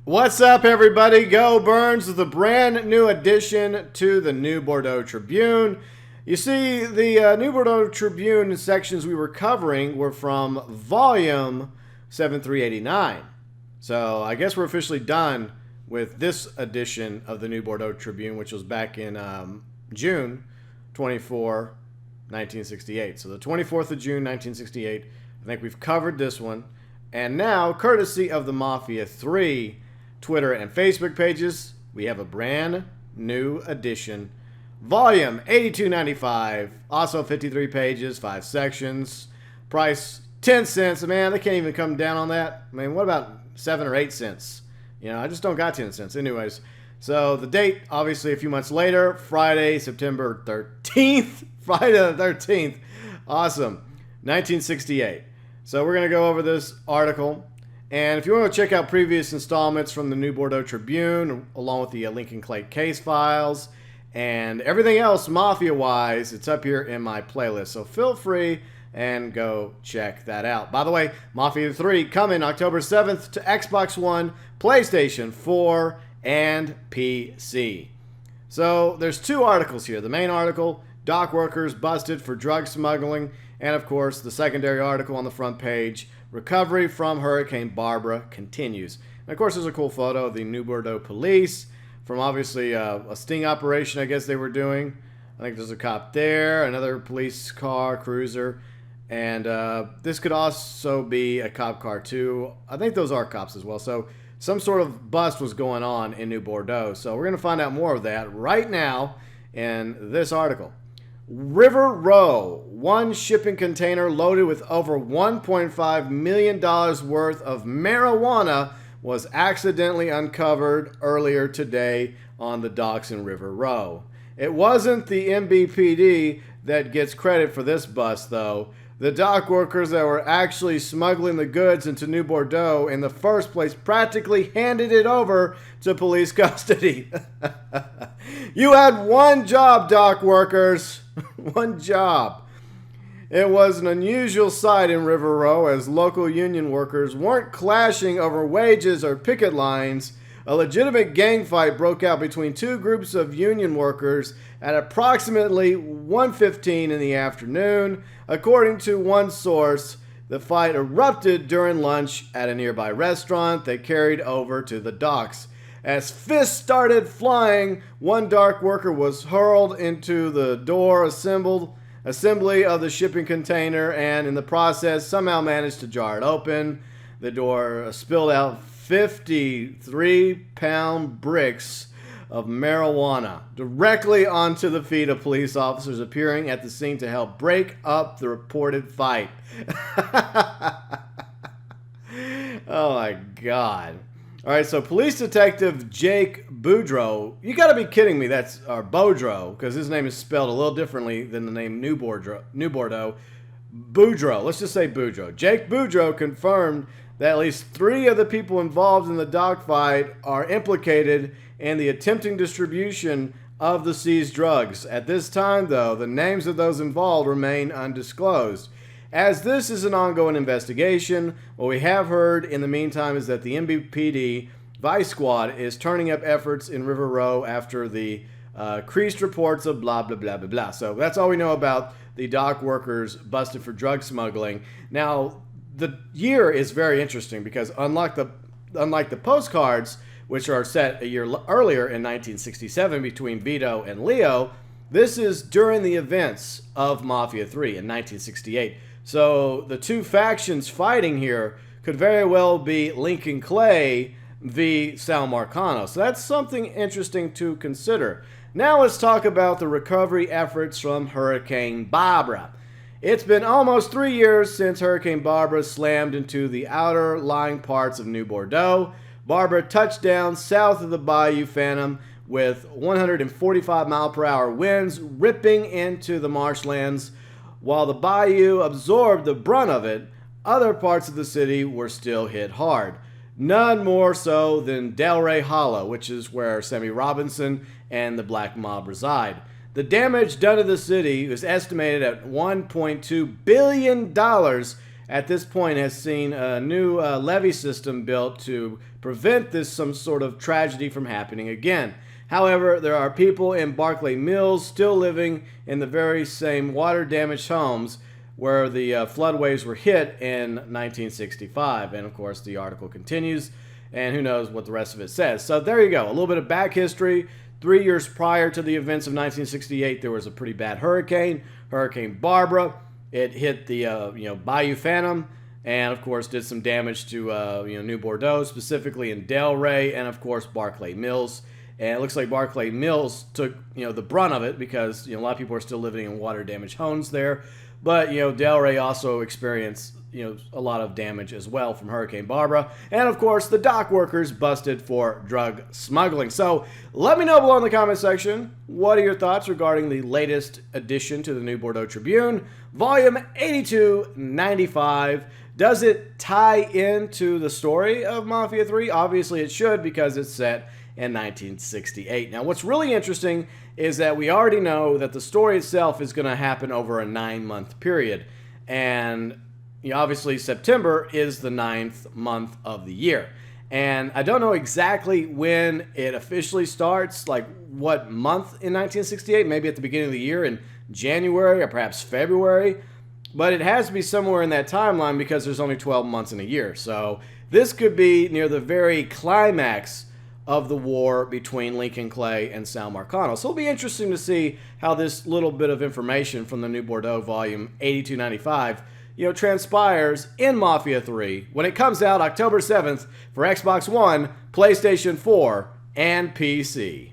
What's up, everybody? GeauxBurns with a brand new addition to the new Bordeaux Tribune. You see, the new Bordeaux Tribune sections we were covering were from volume 7389. So I guess we're officially done with this edition of the new Bordeaux Tribune, which was back in June 24, 1968. So the 24th of June, 1968. I think we've covered this one. And now, courtesy of the Mafia III Twitter and Facebook pages, we have a brand new edition. Volume 82.95, also 53 pages, 5 sections. Price 10 cents. Man, they can't even come down on that. I mean, what about 7 or 8 cents? You know, I just don't got 10 cents. Anyways, so the date, obviously a few months later, Friday, September 13th. Friday the 13th. Awesome. 1968. So we're going to go over this article. And if you want to check out previous installments from the new Bordeaux Tribune, along with the Lincoln Clay case files, and everything else Mafia-wise, it's up here in my playlist. So feel free and go check that out. By the way, Mafia 3 coming October 7th to Xbox One, PlayStation 4, and PC. So there's 2 articles here. The main article, dock workers busted for drug smuggling, and of course the secondary article on the front page, recovery from Hurricane Barbara continues. And of course there's a cool photo of the New Bordeaux police from obviously a sting operation I guess they were doing. I think there's a cop there, another police car, cruiser, and this could also be a cop car too. I think those are cops as well. So some sort of bust was going on in New Bordeaux. So we're going to find out more of that right now in this article. River Row, one shipping container loaded with over $1.5 million worth of marijuana was accidentally uncovered earlier today on the docks in River Row. It wasn't the MBPD that gets credit for this bust, though. The dock workers that were actually smuggling the goods into New Bordeaux in the first place practically handed it over to police custody. You had one job, dock workers. One job. It was an unusual sight in River Row as local union workers weren't clashing over wages or picket lines. A legitimate gang fight broke out between 2 groups of union workers at approximately 1:15 in the afternoon. According to one source, the fight erupted during lunch at a nearby restaurant that carried over to the docks. As fists started flying, one dock worker was hurled into the door assembly of the shipping container and in the process somehow managed to jar it open. The door spilled out 53-pound bricks of marijuana directly onto the feet of police officers appearing at the scene to help break up the reported fight. Oh my God. All right, so police detective Jake Boudreaux, you got to be kidding me, that's Boudreaux, because his name is spelled a little differently than the name New Bordeaux. Boudreaux, let's just say Boudreaux. Jake Boudreaux confirmed that at least 3 of the people involved in the dock fight are implicated in the attempting distribution of the seized drugs. At this time, though, the names of those involved remain undisclosed. As this is an ongoing investigation, what we have heard in the meantime is that the MBPD Vice Squad is turning up efforts in River Row after the increased reports of blah, blah, blah, blah, blah. So that's all we know about the dock workers busted for drug smuggling. Now, the year is very interesting because unlike the postcards, which are set a year earlier in 1967 between Vito and Leo, this is during the events of Mafia III in 1968. So the 2 factions fighting here could very well be Lincoln Clay v. Sal Marcano. So that's something interesting to consider. Now let's talk about the recovery efforts from Hurricane Barbara. It's been almost 3 years since Hurricane Barbara slammed into the outer lying parts of New Bordeaux. Barbara touched down south of the Bayou Phantom with 145-mile-per-hour winds ripping into the marshlands. While the bayou absorbed the brunt of it, other parts of the city were still hit hard. None more so than Delray Hollow, which is where Sammy Robinson and the Black Mob reside. The damage done to the city is estimated at $1.2 billion at this point has seen a new levee system built to prevent some sort of tragedy from happening again. However, there are people in Barclay Mills still living in the very same water-damaged homes where the floodwaves were hit in 1965. And of course, the article continues, and who knows what the rest of it says. So there you go, a little bit of back history. 3 years prior to the events of 1968, there was a pretty bad hurricane, Hurricane Barbara. It hit the Bayou Phantom, and of course did some damage to New Bordeaux, specifically in Delray, and of course Barclay Mills. And it looks like Barclay Mills took the brunt of it because a lot of people are still living in water damaged homes there. But Delray also experienced a lot of damage as well from Hurricane Barbara. And of course the dock workers busted for drug smuggling. So let me know below in the comment section, what are your thoughts regarding the latest addition to the New Bordeaux Tribune, volume 8295? Does it tie into the story of Mafia III? Obviously it should, because it's set in 1968. Now, what's really interesting is that we already know that the story itself is going to happen over a 9-month period. And obviously September is the 9th month of the year. And I don't know exactly when it officially starts, like what month in 1968, maybe at the beginning of the year in January or perhaps February. But it has to be somewhere in that timeline because there's only 12 months in a year. So this could be near the very climax of the war between Lincoln Clay and Sal Marcano. So it'll be interesting to see how this little bit of information from the New Bordeaux volume 8295 transpires in Mafia 3 when it comes out October 7th for Xbox One, PlayStation 4, and PC.